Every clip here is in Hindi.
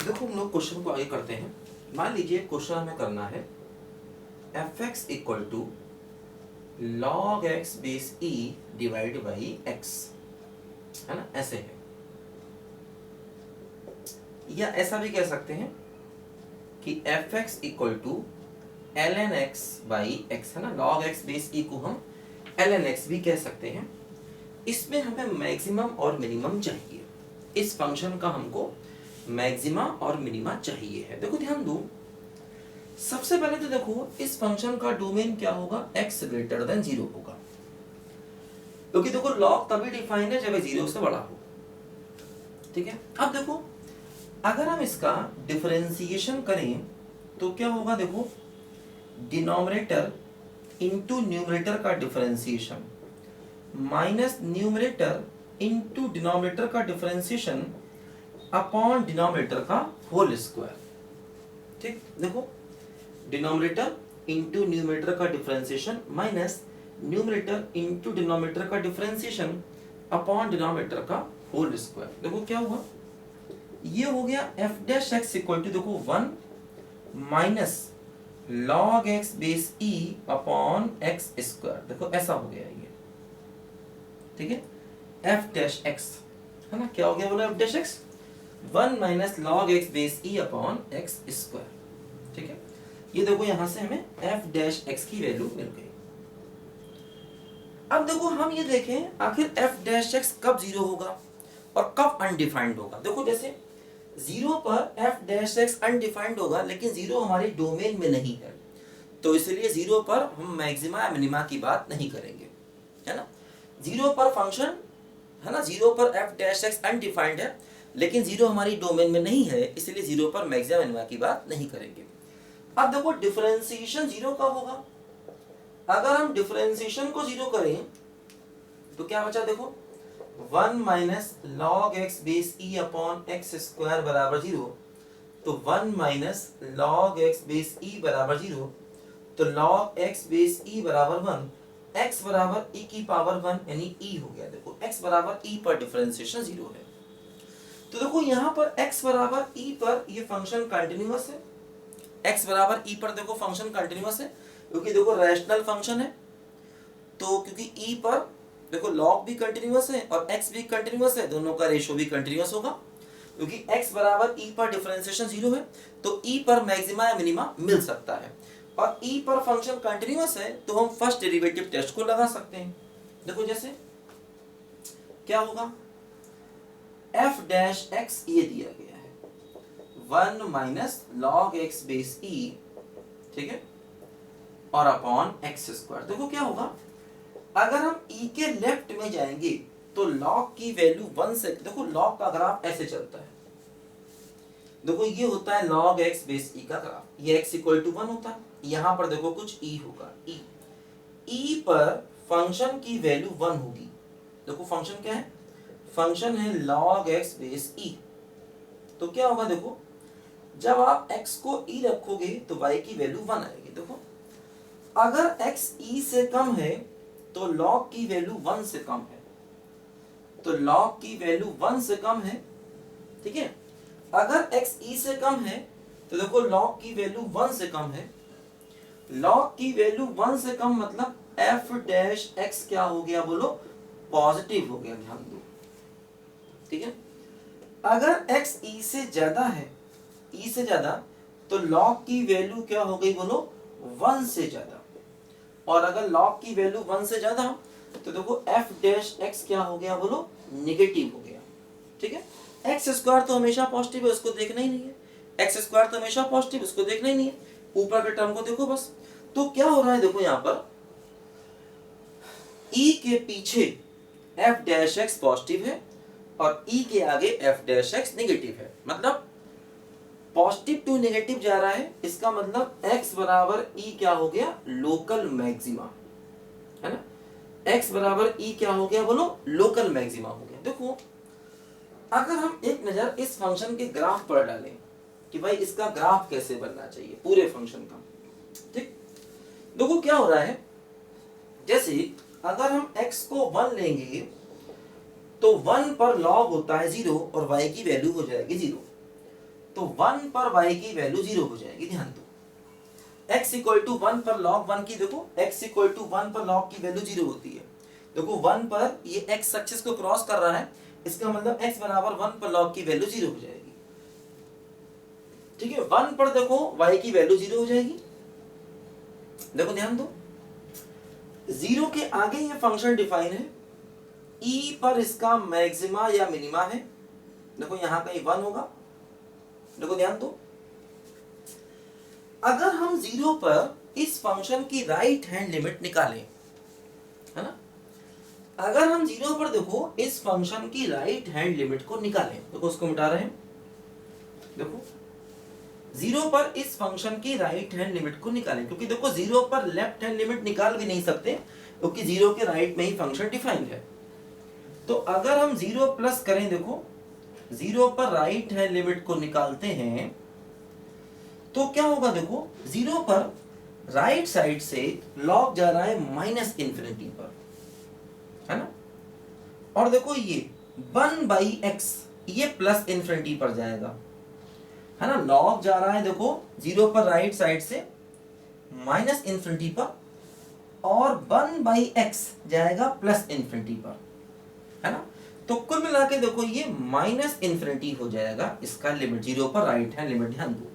देखो हम लोग क्वेश्चन को आगे करते हैं। मान लीजिए क्वेश्चन हमें करना है f x equal to log x base e divide by x, है ना, ऐसे है। या ऐसा भी कह सकते हैं कि f x equal to l n x by x, है ना, लॉग एक्स बेस ई को हम एल एन एक्स भी कह सकते हैं। इसमें हमें मैक्सिमम और मिनिमम चाहिए। इस फंक्शन का हमको मैक्सिमा और मिनिमा चाहिए है। देखो ध्यान दो, सबसे पहले तो देखो इस फंक्शन का डोमेन क्या होगा, x ग्रेटर देन 0 होगा, क्योंकि देखो लॉग तभी डिफाइन है जब 0 से बड़ा हो। ठीक है, अब देखो अगर हम इसका डिफरेंशिएशन करें तो क्या होगा, देखो डिनोमिनेटर इनटू न्यूमरेटर का differentiation minus numerator into denominator का डिफरेंशिएशन अपॉन डिनोमिनेटर का होल स्क्वायर। ठीक, देखो डिनोमिनेटर इनटू न्यूमरेटर का differentiation minus numerator into denominator का डिफरेंशिएशन अपॉन डिनोमिनेटर का होल स्क्वायर। देखो क्या हुआ, ये हो गया f dash x equal to देखो 1 minus log x base e upon x square. देखो ऐसा हो गया ये, ठीक है, एफ डैश एक्स, है ना, क्या हो गया बोलो, F dash x 1 minus log x base e upon x square. ठीक है, ये देखो यहां से हमें एफ डैश एक्स की वैल्यू मिल गई। अब देखो हम ये देखें आखिर एफ डैश एक्स कब 0 होगा और कब अनडिफाइंड होगा। देखो जैसे 0 पर एफ डैश एक्स अनडिफाइंड होगा, लेकिन 0 हमारी डोमेन में नहीं है, तो इसलिए 0 पर हम मैक्सिमा या मिनिमा की बात नहीं करेंगे, है ना। 0 पर फंक्शन, है ना, 0 पर एफ डैश एक्स अनडिफाइंड है, लेकिन 0 हमारी डोमेन में नहीं है, इसलिए 0 पर मैक्सिमा मिनिमा की बात नहीं करेंगे। अब देखो डिफरेंशिएशन 0 कब होगा, अगर हम डिफरेंशिएशन को 0 करें तो क्या बचा, देखो 1 minus log x base e upon x square बराबर 0, तो 1 माइनस लॉग एक्स बेस ई बराबर 0, तो लॉग एक्स बेस ई बराबर 1, x बराबर e की पावर 1 यानी e हो गया। देखो x बराबर e पर डिफरेंशिएशन 0 है, तो देखो यहाँ पर x बराबर e पर ये फंक्शन कंटिन्यूअस है। x बराबर e पर देखो फंक्शन कंटिन्यूअस है, क्योंकि देखो रैशनल फंक्शन है, तो क्योंकि e पर देखो log भी कंटिन्यूअस है और x भी कंटिन्यूअस है, दोनों का रेशियो भी कंटिन्यूअस होगा। क्योंकि x बराबर e पर डिफरेंशिएशन 0 है, तो e पर मैक्सिमा या मिनिमा मिल सकता है, और e पर फंक्शन कंटिन्यूअस है, तो हम फर्स्ट डेरिवेटिव टेस्ट को लगा सकते हैं। देखो जैसे क्या होगा, f डैश x ये दिया गया है 1 minus log x base e, ठीक है, और अपॉन एक्स स्क्वायर। देखो क्या होगा, अगर हम e के लेफ्ट में जाएंगे तो log की वैल्यू 1 से, देखो log का ग्राफ ऐसे चलता है, देखो ये होता है log x बेस e का ग्राफ, ये x इक्वल टू 1 होता है, यहां पर देखो कुछ e होगा, e पर फंक्शन की वैल्यू 1 होगी। देखो फंक्शन क्या है, फंक्शन है log x बेस e, तो क्या होगा, देखो जब आप x को e रखोगे तो y की वैल्यू 1 आएगी। देखो अगर x e से कम है तो log की वैल्यू 1 से कम है, तो log की वैल्यू 1 से कम है, ठीक है। अगर x e से कम है तो देखो log की वैल्यू 1 से कम है, log की वैल्यू 1 से कम मतलब f डैश x क्या हो गया बोलो, पॉजिटिव हो गया, ध्यान दो, ठीक है। अगर x e से ज्यादा है, e से ज्यादा, तो log की वैल्यू क्या हो गई बोलो, 1 से ज्यादा, और अगर log की वैल्यू 1 से ज्यादा तो देखो f डैश x क्या हो गया बोलो, नेगेटिव हो गया, ठीक है। एक्स स्क्वायर तो हमेशा पॉजिटिव है, उसको देखना ही नहीं है, एक्स स्क्वायर तो हमेशा पॉजिटिव, उसको देखना ही नहीं है, ऊपर के टर्म को देखो बस। तो क्या हो रहा है, देखो यहाँ पर e के पीछे f डैश x पॉजिटिव है और e के आगे f डैश x नेगेटिव है, मतलब पॉजिटिव टू नेगेटिव जा रहा है, इसका मतलब x बराबर e क्या हो गया, लोकल मैक्सिमा, है ना, x बराबर e क्या हो गया बोलो, लोकल मैक्सिमा हो गया। देखो अगर हम एक नजर इस फंक्शन के ग्राफ पर डालें कि भाई इसका ग्राफ कैसे बनना चाहिए पूरे फंक्शन का, ठीक, देखो क्या हो रहा है, जैसे अगर हम x को 1 लेंगे तो 1 पर log होता है 0 और y की वैल्यू हो जाएगी 0, तो 1 पर y की वैल्यू 0 हो जाएगी, ध्यान दो। x इक्वल टू 1 पर log 1 की देखो, x इक्वल टू 1 पर log की वैल्यू 0 होती है। देखो 1 पर ये x एक्सिस को क्रॉस कर रहा है, इसका मतलब x बराबर 1 पर log की वैल्यू 0 हो जाएगी। ठीक है, 1 पर देखो y की वैल्यू 0 हो जाएगी। देखो ध्यान दो, 0 के आगे ये फंक्शन डिफाइन है, e पर इसका मैक्सिमा या मिनिमा है। देखो यहां कहीं 1 होगा। देखो ध्यान दो, अगर हम 0 पर इस फंक्शन की राइट हैंड लिमिट निकालें, है ना, अगर हम 0 पर देखो इस फंक्शन की राइट हैंड लिमिट को निकालें, देखो उसको मिटा रहे हैं। देखो 0 पर इस फंक्शन की राइट हैंड लिमिट को निकालें, क्योंकि देखो 0 पर लेफ्ट हैंड लिमिट निकाल भी नहीं सकते, क्योंकि 0 के राइट में ही फंक्शन डिफाइंड है। तो अगर हम 0 प्लस करें, देखो 0 पर राइट हैंड लिमिट को निकालते हैं तो क्या होगा, देखो 0 पर राइट साइड से log जा रहा है माइनस इन्फिनिटी पर, है ना, और देखो ये 1/x ये प्लस इन्फिनिटी पर जाएगा, है ना। log जा रहा है देखो 0 पर राइट साइड से माइनस इन्फिनिटी पर, और 1/x जाएगा प्लस इन्फिनिटी पर, है ना। तो कुल मिला के देखो ये माइनस इन्फिनिटी हो जाएगा इसका लिमिट, 0 पर राइट हैंड लिमिट, ध्यान दो,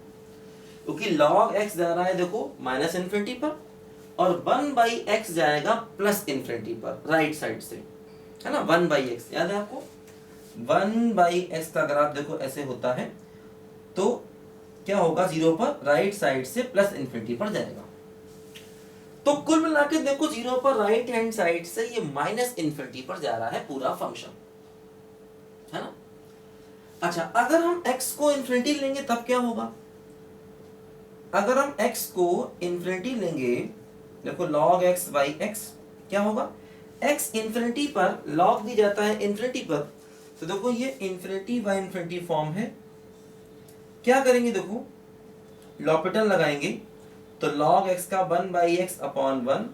क्योंकि log x जा रहा है देखो माइनस इन्फिनिटी पर, और 1/x जाएगा प्लस इन्फिनिटी पर राइट साइड से, है ना। 1/x याद है आपको, 1/x का ग्राफ देखो ऐसे होता है, तो क्या होगा, 0 पर राइट साइड से प्लस इन्फिनिटी पर जाएगा। तो कुल मिला के देखो 0 पर राइट हैंड साइड से ये माइनस इन्फिनिटी पर जा रहा है पूरा फंक्शन, है ना। अच्छा, अगर हम x को इन्फिनिटी लेंगे तब क्या होगा, अगर हम x को इन्फिनिटी लेंगे, देखो log x by x क्या होगा, x इन्फिनिटी पर log भी जाता है इन्फिनिटी पर, तो देखो ये इन्फिनिटी बाय इन्फिनिटी फॉर्म है। क्या करेंगे, देखो लॉपिटल लगाएंगे, तो log x का 1/x अपॉन 1,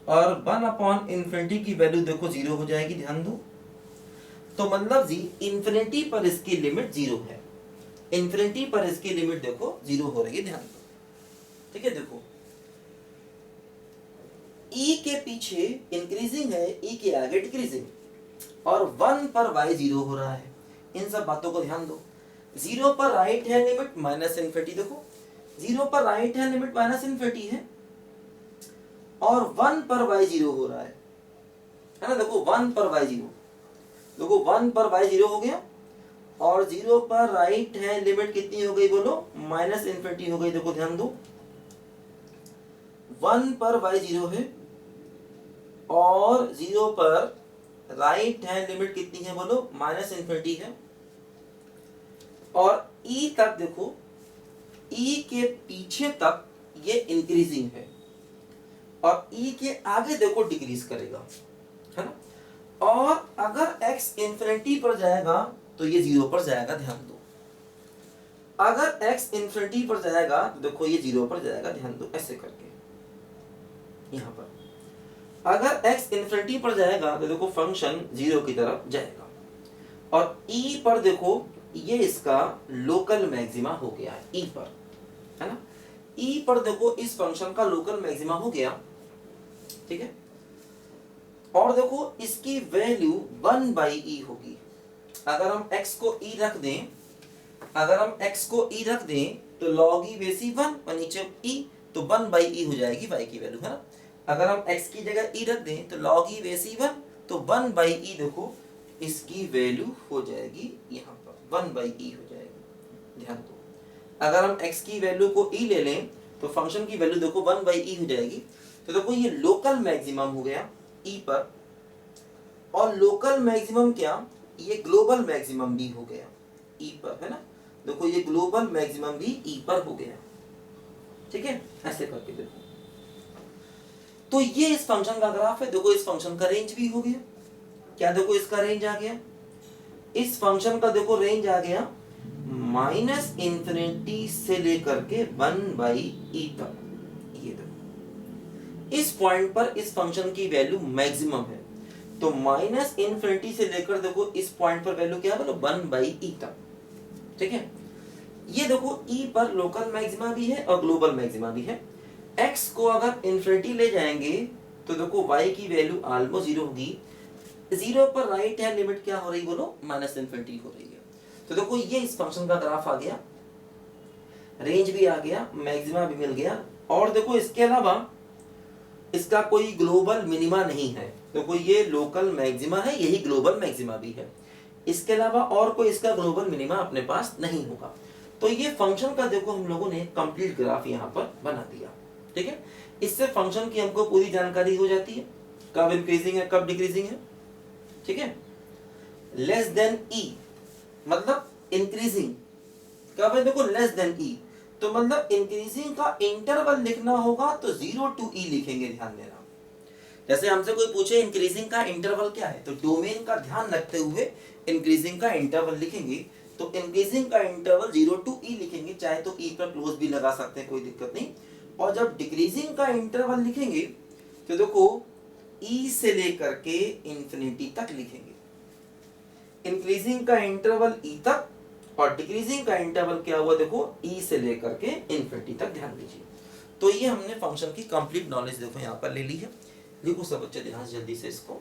और 1 अपॉन इन्फिनिटी की वैल्यू देखो 0 हो जाएगी, ध्यान दो। तो मतलब इन्फिनिटी पर इसकी लिमिट 0 है, इन्फिनिटी पर इसकी लिमिट देखो 0 हो रही है, ध्यान दो। ठीक है, देखो e के पीछे इंक्रीजिंग है, e के आगे डिक्रीजिंग, और 1 पर y 0 हो रहा है। इन सब बातों को ध्यान दो। 0 पर right hand limit minus infinity, देखो 0 पर right hand limit minus infinity है, और 1 पर y 0 हो रहा है ना। देखो 1 पर y 0, देखो 1 पर y 0 हो गया, और 0 पर राइट हैंड लिमिट कितनी हो गई, बोलो माइनस इन्फिनिटी हो गई। देखो ध्यान दो, 1 पर y 0 है, और 0 पर राइट हैंड लिमिट कितनी है, बोलो माइनस इन्फिनिटी है, और e तक देखो, e के पीछे तक ये इंक्रीजिंग है, और e के आगे देखो डिक्रीज करेगा, है ना। और अगर x इन्फिनिटी पर जाएगा तो ये 0 पर जाएगा, ध्यान दो। अगर x इन्फिनिटी पर जाएगा तो देखो ये 0 पर जाएगा, ध्यान दो, ऐसे करके यहां पर। अगर x इन्फिनिटी पर जाएगा तो देखो फंक्शन 0 की तरफ जाएगा, और e पर देखो ये इसका लोकल मैक्सिमा हो गया है, e पर, है ना। e पर देखो इस फंक्शन का लोकल मैक्सिमा हो गया, ठीक है। और देखो इसकी वैल्यू 1/e होगी। अगर हम x को e रख दें, अगर हम x को e रख दें तो log e बेसी 1 और नीचे e, तो 1/e हो जाएगी y की वैल्यू, है ना। अगर हम x की जगह e रख दें तो log e बेसी 1, तो 1/e देखो इसकी वैल्यू हो जाएगी, यहाँ पर 1/e हो जाएगी, ध्यान दो। अगर हम x की वैल्यू को e ले लें तो फंक्शन की वैल्यू देखो 1/e हो जाएगी। तो देखो ये लोकल मैक्सिमम हो गया e पर, और लोकल मैक्सिमम क्या, ये ग्लोबल मैक्सिमम भी हो गया e पर, है ना। देखो ये ग्लोबल मैक्सिमम भी e पर हो गया, ठीक है, ऐसे करके देखो। तो ये इस फंक्शन का ग्राफ है। देखो इस फंक्शन का रेंज भी हो गया, क्या देखो इसका रेंज आ गया, इस फंक्शन का देखो रेंज आ गया माइनस इन्फिनिटी से लेकर के 1/e तक। ये देखो इस पॉइंट पर इस फंक्शन की वैल्यू मैक्सिमम है, तो माइनस इन्फिनिटी से लेकर देखो इस पॉइंट पर वैल्यू क्या है, बोलो 1/e तक, ठीक है। ये देखो ई पर लोकल मैक्सिमा भी है और ग्लोबल मैक्सिमा भी है। एक्स को अगर इन्फिनिटी ले जाएंगे तो देखो वाई की वैल्यू ऑलमोस्ट जीरो होगी। जीरो पर राइट हैंड लिमिट क्या हो रही बोलो, माइनस इन्फिनिटी हो रही है। तो देखो ये इस फंक्शन का ग्राफ आ गया, रेंज भी आ गया, मैक्सिमा भी मिल गया, और देखो इसके अलावा इसका कोई ग्लोबल मिनिमा नहीं है। देखो ये लोकल मैक्सिमा है, यही ग्लोबल मैक्सिमा भी है, इसके अलावा और कोई इसका ग्लोबल मिनिमा अपने पास नहीं होगा। तो ये फंक्शन का देखो हम लोगों ने कंप्लीट ग्राफ यहाँ पर बना दिया। ठीक है, इससे फंक्शन की हमको पूरी जानकारी हो जाती है, कब इंक्रीजिंग है कब डिक्रीजिंग है। ठीक है, लेस देन ई मतलब इंक्रीजिंग, कब है देखो लेस देन ई, तो मतलब इंक्रीजिंग का इंटरवल लिखना होगा तो 0 to e लिखेंगे, ध्यान देना। जैसे हमसे कोई पूछे इंक्रीजिंग का इंटरवल क्या है, तो डोमेन का ध्यान रखते हुए इंक्रीजिंग का इंटरवल लिखेंगे। तो इंक्रीजिंग का इंटरवल 0 to e लिखेंगे, चाहे तो e पर क्लोज भी लगा सकते हैं, कोई दिक्कत नहीं। और जब डिक्रीजिंग का इंटरवल लिखेंगे तो देखो e से लेकर के इंफिनिटी तक लिखेंगे। इंक्रीजिंग का इंटरवल e तक और डिक्रीजिंग का इंटरवल क्या हुआ देखो e से लेकर के इंफिनिटी तक, ध्यान दीजिए। तो ये हमने फंक्शन की कंप्लीट नॉलेज देखो यहाँ पर ले ली है। लिखो सब बच्चे ध्यान से जल्दी से इसको।